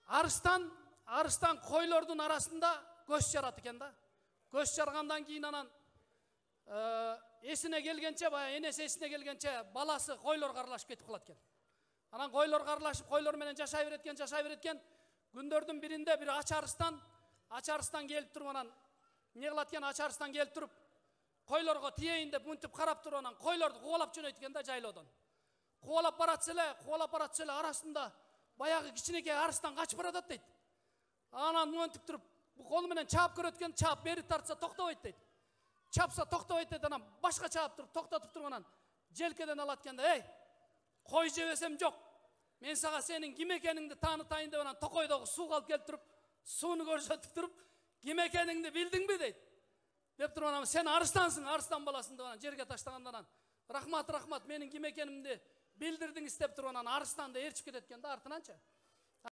Арыстан койлордун арасында көз жарат экен да. Көз жаргандан кийин анан эсине келгенче, баягы энеси эсине келгенче баласы койлорго аралашып кетип калат экен. Анан койлорго аралашып, койлор менен жашай береткен. Күндөрдүн биринде бир Ачы Арыстан келип туруп анан не кылат экен, Ачы Арыстан келип туруп койлорго тиейин деп мынтип карап туруп анан койлорду кубалап жөнөйт экен да жайлоодон. Кубалап баратса эле арасында баягы кичинекей арыстан качып баратат дейт. Анан мынтип туруп колу менен чаап көрөт экен, чаап бери тартса токтобойт дейт. Чапса токтобойт дейт, анан башка чаап туруп токтотуп туруп анан желкеден алат экен да, "Эй, кой жебесем жок. Мен сага сенин ким экениңди таанытайын" деп анан токойдогу сууга алып келип туруп, сууну көрсөтүп туруп, "Ким экениңди билдиңби?" дейт. Деп туруп анан "Сен арыстансың, арыстан баласың" деп анан жерге таштагандан анан "Рахмат, менин ким экенимди билдирдиңиз" деп туруп анан арыстанды ээрчип кетет экен да артынанчы.